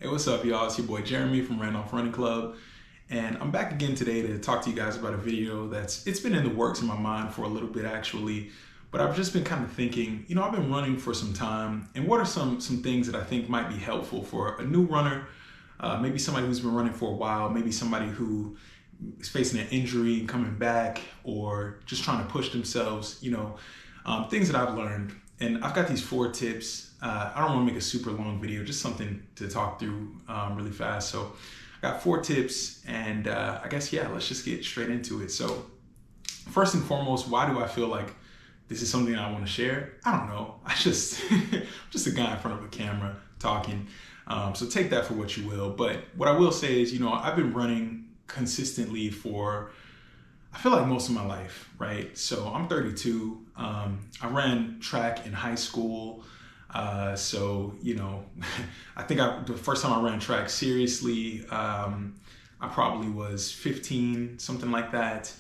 Hey, what's up, y'all? It's your boy Jeremy from Randolph Running Club, and I'm back again today to talk to you guys about a video it's been in the works in my mind for a little bit actually, but I've just been kind of thinking, I've been running for some time, and what are some things that I think might be helpful for a new runner, maybe somebody who's been running for a while, maybe somebody who is facing an injury and coming back, or just trying to push themselves, things that I've learned. And I've got these 4 tips. I don't want to make a super long video, just something to talk through really fast. So I got 4 tips, and I guess, yeah, let's just get straight into it. So first and foremost, why do I feel like this is something I want to share? I don't know. I'm just a guy in front of a camera talking. So take that for what you will. But what I will say is, I've been running consistently for, I feel like, most of my life, right? So I'm 32. I ran track in high school. I think the first time I ran track seriously, I probably was 15, something like that.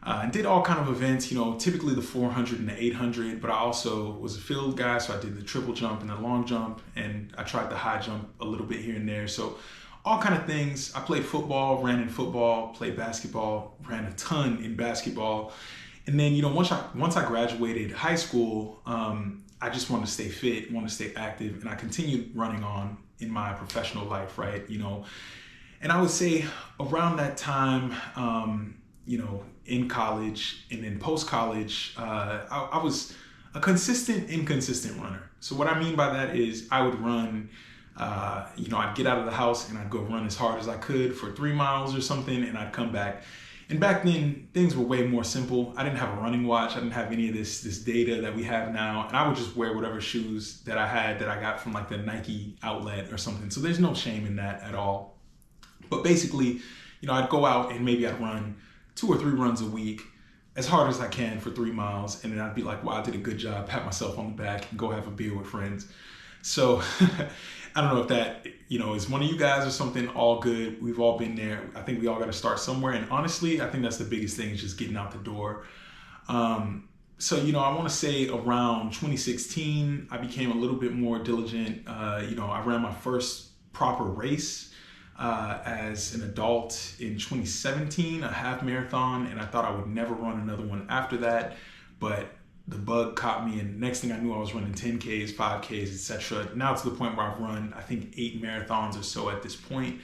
And did all kind of events, typically the 400 and the 800, but I also was a field guy. So I did the triple jump and the long jump, and I tried the high jump a little bit here and there. So all kind of things. I played football, ran in football, played basketball, ran a ton in basketball. And then, once I graduated high school, I just wanted to stay fit, wanted to stay active, and I continued running on in my professional life, right? And I would say around that time, in college and then post-college, I was a consistent, inconsistent runner. So what I mean by that is I would run, I'd get out of the house and I'd go run as hard as I could for 3 miles or something, and I'd come back. And back then, things were way more simple. I didn't have a running watch. I didn't have any of this data that we have now. And I would just wear whatever shoes that I had that I got from like the Nike outlet or something. So there's no shame in that at all. But basically, I'd go out and maybe I'd run 2 or 3 runs a week as hard as I can for 3 miles. And then I'd be like, wow, I did a good job, pat myself on the back and go have a beer with friends. So I don't know if that, is one of you guys or something. All good. We've all been there. I think we all got to start somewhere. And honestly, I think that's the biggest thing, is just getting out the door. So, I want to say around 2016, I became a little bit more diligent. I ran my first proper race as an adult in 2017, a half marathon. And I thought I would never run another one after that. But the bug caught me, and next thing I knew, I was running 10Ks, 5Ks, etc. Now to the point where I've run, I think, 8 marathons or so at this point.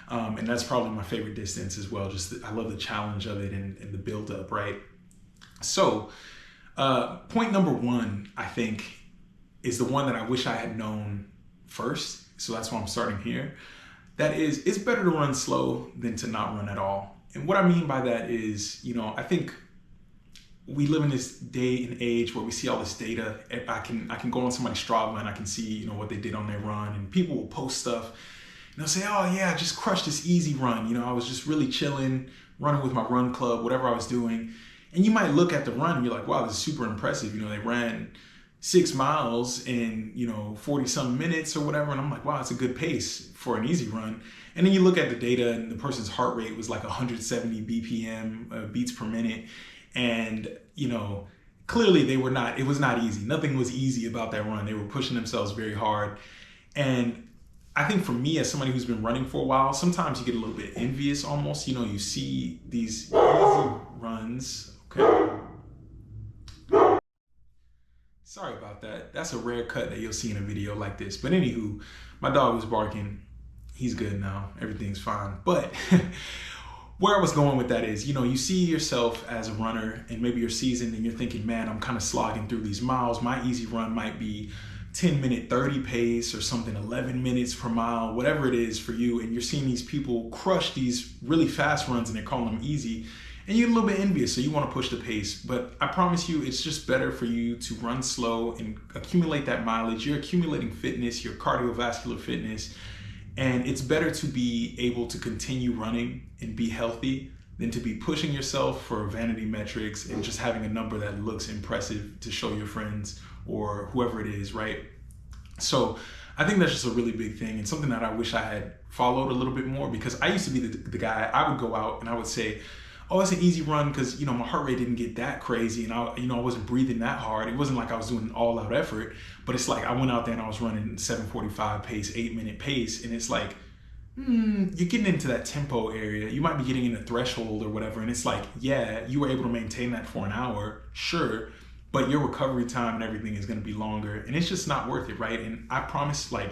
And that's probably my favorite distance as well. I love the challenge of it and the build up, right? So point number 1, I think, is the one that I wish I had known first. So that's why I'm starting here. That is, it's better to run slow than to not run at all. And what I mean by that is, I think we live in this day and age where we see all this data. I can go on somebody's Strava and I can see, what they did on their run, and people will post stuff and they'll say, oh yeah, I just crushed this easy run. I was just really chilling, running with my run club, whatever I was doing. And you might look at the run and you're like, wow, this is super impressive. They ran 6 miles in, 40 some minutes or whatever. And I'm like, wow, that's a good pace for an easy run. And then you look at the data and the person's heart rate was like 170 BPM, beats per minute. And, clearly it was not easy. Nothing was easy about that run. They were pushing themselves very hard. And I think for me, as somebody who's been running for a while, sometimes you get a little bit envious almost. You see these easy runs. Okay. Sorry about that. That's a rare cut that you'll see in a video like this. But anywho, my dog was barking. He's good now. Everything's fine. But where I was going with that is, you see yourself as a runner and maybe you're seasoned and you're thinking, man, I'm kind of slogging through these miles. My easy run might be 10-minute 30 pace or something, 11 minutes per mile, whatever it is for you. And you're seeing these people crush these really fast runs and they're calling them easy. And you're a little bit envious, so you want to push the pace. But I promise you, it's just better for you to run slow and accumulate that mileage. You're accumulating fitness, your cardiovascular fitness. And it's better to be able to continue running and be healthy than to be pushing yourself for vanity metrics and just having a number that looks impressive to show your friends or whoever it is, right? So I think that's just a really big thing, and something that I wish I had followed a little bit more, because I used to be the guy. I would go out and I would say, oh, it's an easy run because, my heart rate didn't get that crazy and I wasn't breathing that hard. It wasn't like I was doing an all out effort, but it's like I went out there and I was running 7:45 pace, 8-minute pace. And it's like, you're getting into that tempo area. You might be getting in a threshold or whatever. And it's like, yeah, you were able to maintain that for an hour, sure, but your recovery time and everything is going to be longer. And it's just not worth it, right? And I promise, like,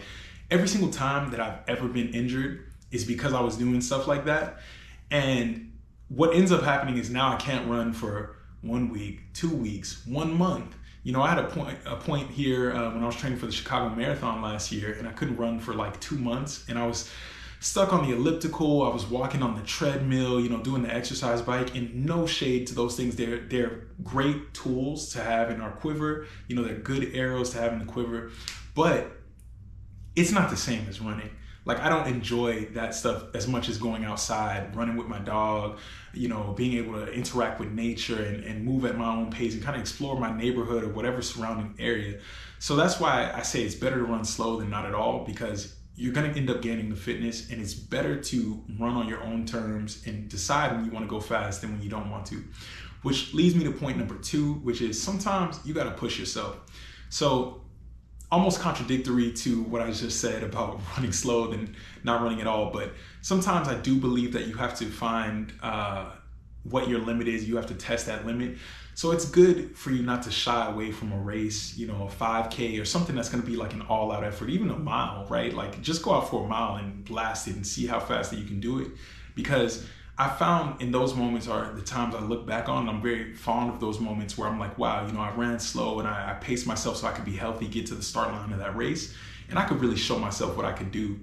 every single time that I've ever been injured is because I was doing stuff like that. And what ends up happening is now I can't run for 1 week, 2 weeks, 1 month. I had a point here when I was training for the Chicago Marathon last year, and I couldn't run for like 2 months. And I was stuck on the elliptical. I was walking on the treadmill, doing the exercise bike. And no shade to those things. They're great tools to have in our quiver. They're good arrows to have in the quiver. But it's not the same as running. Like, I don't enjoy that stuff as much as going outside, running with my dog, being able to interact with nature and move at my own pace and kind of explore my neighborhood or whatever surrounding area. So that's why I say it's better to run slow than not at all, because you're going to end up gaining the fitness, and it's better to run on your own terms and decide when you want to go fast than when you don't want to. Which leads me to point number 2, which is sometimes you got to push yourself. So almost contradictory to what I just said about running slow than not running at all, but sometimes I do believe that you have to find what your limit is. You have to test that limit. So it's good for you not to shy away from a race, a 5K or something that's going to be like an all-out effort, even a mile, right? Like, just go out for a mile and blast it and see how fast that you can do it. Because I found in those moments are the times I look back on, and I'm very fond of those moments where I'm like, wow, I ran slow and I paced myself so I could be healthy, get to the start line of that race, and I could really show myself what I could do.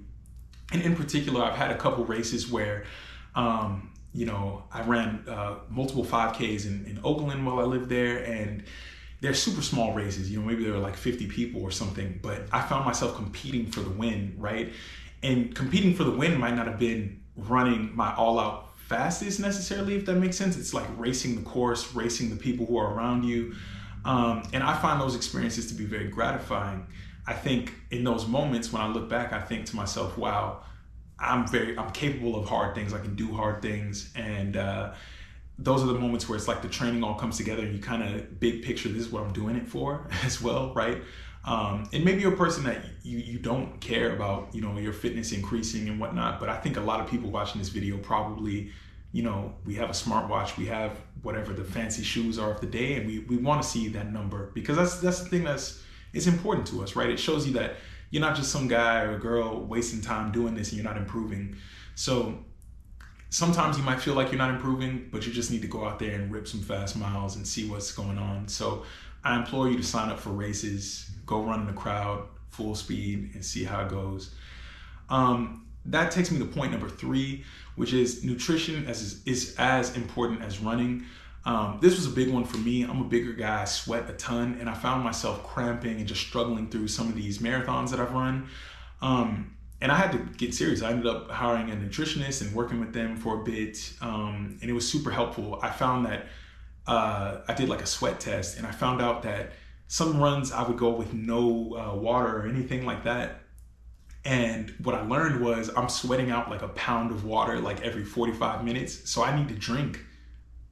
And in particular, I've had a couple races where, I ran multiple 5Ks in Oakland while I lived there, and they're super small races, maybe there were like 50 people or something, but I found myself competing for the win, right? And competing for the win might not have been running my all-out fastest necessarily, if that makes sense. It's like racing the course, racing the people who are around you. And I find those experiences to be very gratifying. I think in those moments when I look back, I think to myself, wow, I'm capable of hard things. I can do hard things. And those are the moments where it's like the training all comes together and you kind of big picture, this is what I'm doing it for as well, right? And maybe you're a person that you don't care about, your fitness increasing and whatnot. But I think a lot of people watching this video probably, we have a smartwatch, we have whatever the fancy shoes are of the day, and we want to see that number, because that's the thing it's important to us, right? It shows you that you're not just some guy or girl wasting time doing this and you're not improving. So sometimes you might feel like you're not improving, but you just need to go out there and rip some fast miles and see what's going on. So I implore you to sign up for races, go run in the crowd, full speed, and see how it goes. That takes me to point number 3, which is nutrition is as important as running. This was a big one for me. I'm a bigger guy, I sweat a ton, and I found myself cramping and just struggling through some of these marathons that I've run. And I had to get serious. I ended up hiring a nutritionist and working with them for a bit, and it was super helpful. I found that I did like a sweat test, and I found out that some runs I would go with no water or anything like that. And what I learned was I'm sweating out like a pound of water like every 45 minutes. So I need to drink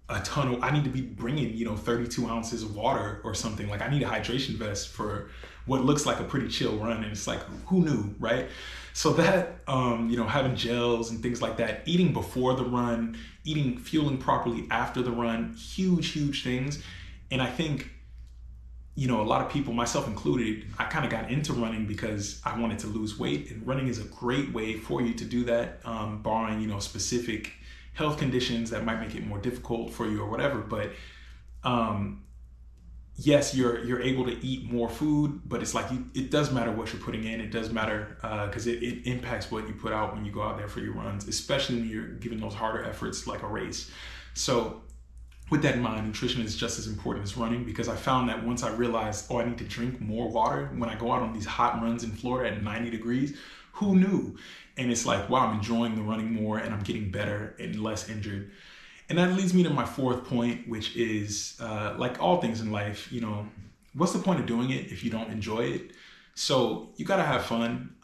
I need to be bringing, 32 ounces of water or something. Like, I need a hydration vest for what looks like a pretty chill run. And it's like, who knew, right? So that, having gels and things like that, eating before the run, fueling properly after the run, huge things. And I think, a lot of people, myself included, I kind of got into running because I wanted to lose weight, and running is a great way for you to do that, barring, specific health conditions that might make it more difficult for you or whatever. But yes, you're able to eat more food, but it's like it does matter what you're putting in. It does matter because it impacts what you put out when you go out there for your runs, especially when you're giving those harder efforts like a race. So with that in mind, nutrition is just as important as running, because I found that once I realized, I need to drink more water when I go out on these hot runs in Florida at 90 degrees, who knew? And it's like, wow, I'm enjoying the running more and I'm getting better and less injured. And that leads me to my 4th point, which is like all things in life, what's the point of doing it if you don't enjoy it? So you got to have fun.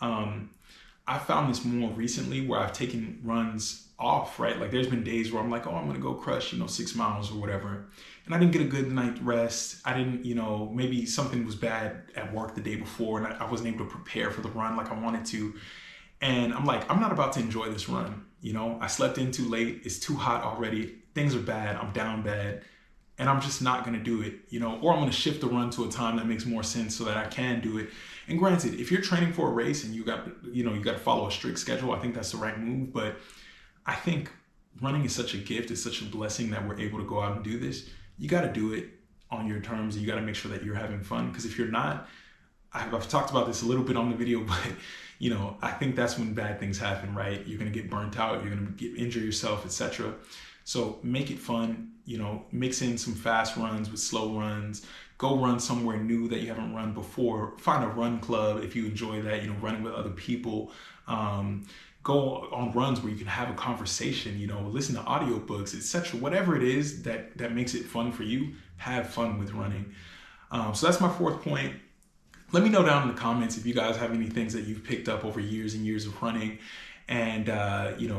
I found this more recently where I've taken runs off, right? Like there's been days where I'm like, oh, I'm gonna go crush, 6 miles or whatever. And I didn't get a good night rest. I didn't, maybe something was bad at work the day before and I wasn't able to prepare for the run like I wanted to. And I'm like, I'm not about to enjoy this run. I slept in too late. It's too hot already. Things are bad. I'm down bad. And I'm just not going to do it, or I'm going to shift the run to a time that makes more sense so that I can do it. And granted, if you're training for a race and you got to follow a strict schedule, I think that's the right move. But I think running is such a gift. It's such a blessing that we're able to go out and do this. You got to do it on your terms. You got to make sure that you're having fun. Because if you're not, I've talked about this a little bit on the video, but I think that's when bad things happen, right? You're going to get burnt out. You're going to injure yourself, etc. So make it fun, mix in some fast runs with slow runs, go run somewhere new that you haven't run before, find a run club if you enjoy that, running with other people, go on runs where you can have a conversation, listen to audiobooks, etc. Whatever it is that makes it fun for you, have fun with running. So that's my fourth point. Let me know down in the comments if you guys have any things that you've picked up over years and years of running and,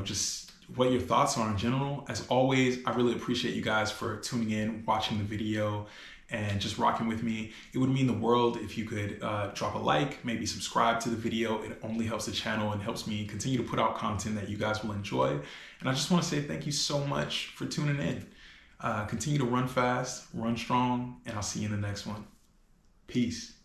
just what your thoughts are in general. As always, I really appreciate you guys for tuning in, watching the video, and just rocking with me. It would mean the world if you could drop a like, maybe subscribe to the video. It only helps the channel and helps me continue to put out content that you guys will enjoy. And I just want to say thank you so much for tuning in. Continue to run fast, run strong, and I'll see you in the next one. Peace.